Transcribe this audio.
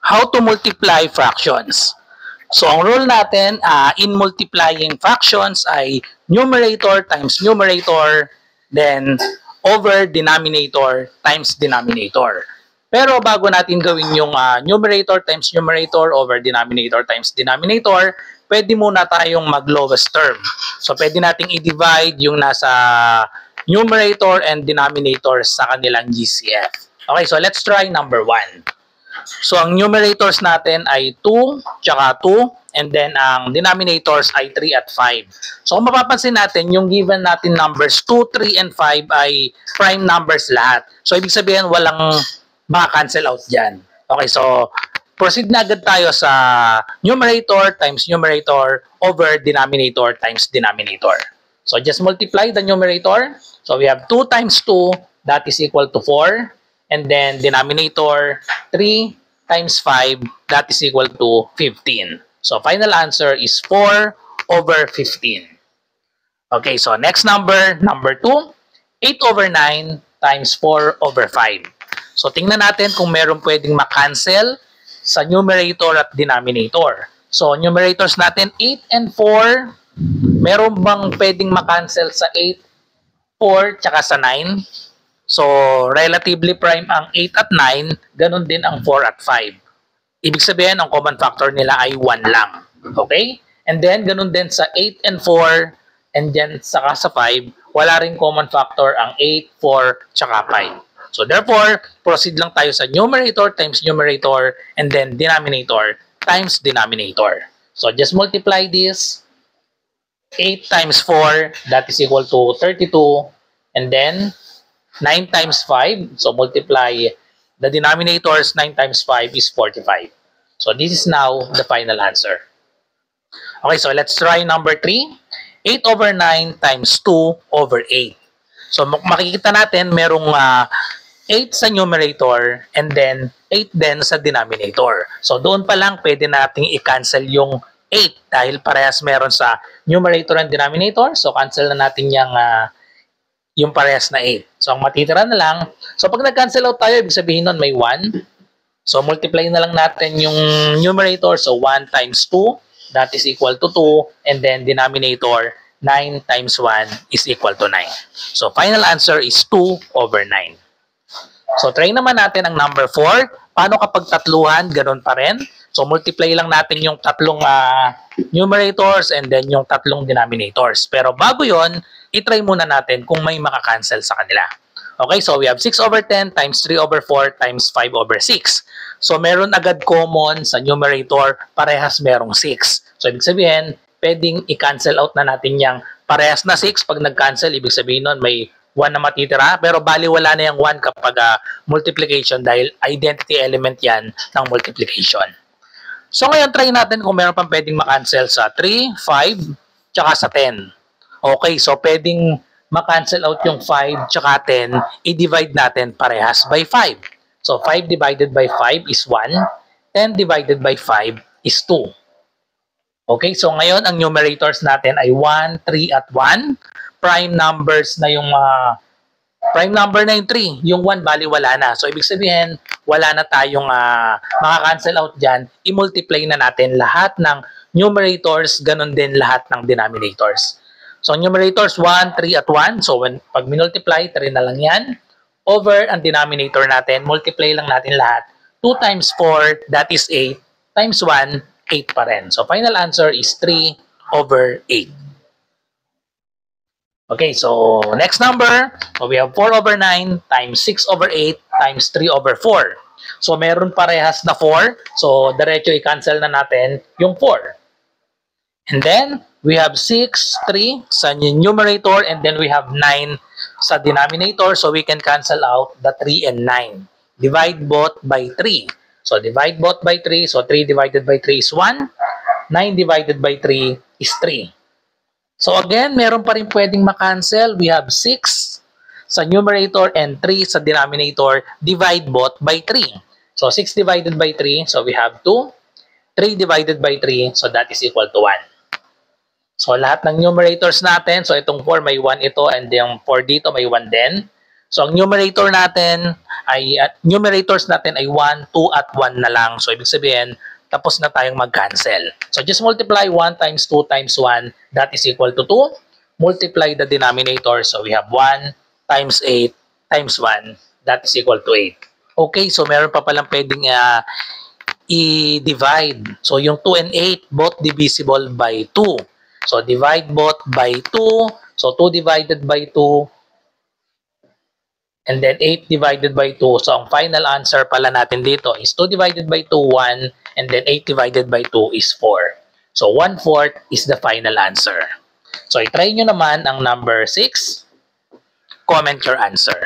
how to multiply fractions. So, ang rule natin in multiplying fractions ay numerator times numerator, then over denominator times denominator. Pero bago natin gawin yung numerator times numerator over denominator times denominator, pwede muna tayong mag-lowest term. So, pwede nating i-divide yung nasa numerator and denominator sa kanilang GCF. Okay, so let's try number 1. So, ang numerators natin ay 2, tsaka 2, and then ang denominators ay 3 at 5. So, kung mapapansin natin, yung given natin numbers 2, 3, and 5 ay prime numbers lahat. So, ibig sabihin, walang maka-cancel out dyan. Okay, so, proceed na agad tayo sa numerator times numerator over denominator times denominator. So, just multiply the numerator. So, we have 2 times 2, that is equal to 4. And then, denominator, 3 times 5, that is equal to 15. So, final answer is 4 over 15. Okay, so next number, number 2, 8 over 9 times 4 over 5. So, tingnan natin kung meron pwedeng makancel sa numerator at denominator. So, numerators natin, 8 and 4. Meron bang pwedeng makancel sa 8, 4, tsaka sa 9? So, relatively prime ang 8 at 9, ganun din ang 4 at 5. Ibig sabihin, ang common factor nila ay 1 lang. Okay? And then, ganun din sa 8 and 4, and then saka sa 5, wala rin common factor ang 8, 4, tsaka 5. So, therefore, proceed lang tayo sa numerator times numerator, and then denominator times denominator. So, just multiply this. 8 times 4, that is equal to 32, and then 9 times 5, so multiply the denominators, 9 times 5 is 45. So this is now the final answer. Okay, so let's try number 3. 8 over 9 times 2 over 8. So makikita natin merong 8 sa numerator and then 8 din sa denominator. So doon pa lang pwede nating i-cancel yung 8 dahil parehas meron sa numerator and denominator. So cancel na natin yung parehas na 8. So, ang matitira na lang, so pag nag-cancel out tayo, ibig sabihin nun may 1. So, multiply na lang natin yung numerator. So, 1 times 2, that is equal to 2. And then, denominator, 9 times 1 is equal to 9. So, final answer is 2 over 9. So, try naman natin ang number 4. Paano kapag tatluhan? Ganun pa rin. So, multiply lang natin yung tatlong numerators and then yung tatlong denominators. Pero bago yon, i-try muna natin kung may maka-cancel sa kanila. Okay, so we have 6 over 10 times 3 over 4 times 5 over 6. So, meron agad common sa numerator, parehas merong 6. So, ibig sabihin, pwedeng i-cancel out na natin yung parehas na 6. Pag nag-cancel, ibig sabihin nun may 1 na matitira. Pero bali wala na yung 1 kapag multiplication dahil identity element yan ng multiplication. So, ngayon try natin kung meron pang pwedeng makancel sa 3, 5, tsaka sa 10. Okay, so pwedeng makancel out yung 5 tsaka 10, i-divide natin parehas by 5. So, 5 divided by 5 is 1. 10 divided by 5 is 2. Okay, so ngayon ang numerators natin ay 1, 3, at 1. Prime numbers na yung prime number na yung 3. Yung 1 bali wala na. So, ibig sabihin, wala na tayong maka-cancel out dyan. I-multiply na natin lahat ng numerators, ganun din lahat ng denominators. So, numerators 1, 3, at 1. So, pag minultiply, 3 na lang yan. Over ang denominator natin, multiply lang natin lahat. 2 times 4, that is 8. Times 1, 8 pa rin. So, final answer is 3 over 8. Okay, so next number, so we have 4 over 9 times 6 over 8 times 3 over 4. So, meron parehas na 4. So, diretso i-cancel na natin yung 4. And then, we have 6, 3 sa numerator, and then we have 9 sa denominator. So, we can cancel out the 3 and 9. Divide both by 3. So, divide both by 3. So, 3 divided by 3 is 1. 9 divided by 3 is 3. So, again, meron pa rin pwedeng makancel. We have 6 sa numerator and 3 sa denominator. Divide both by 3. So, 6 divided by 3. So, we have 2. 3 divided by 3. So, that is equal to 1. So, lahat ng numerators natin, so itong 4 may 1 ito and yung 4 dito may 1 din. So, ang numerators natin ay 1, 2, at 1 na lang. So, ibig sabihin, tapos na tayong mag-cancel. So, just multiply 1 times 2 times 1. That is equal to 2. Multiply the denominator. So, we have 1 times 8 times 1. That is equal to 8. Okay, so meron pa palang pwedeng i-divide. So, yung 2 and 8, both divisible by 2. So, divide both by 2. So, 2 divided by 2. And then 8 divided by 2. So, ang final answer pala natin dito is 2 divided by 2, 1. And then 8 divided by 2 is 4. So, 1/4 is the final answer. So, i-try nyo naman ang number 6. Comment your answer.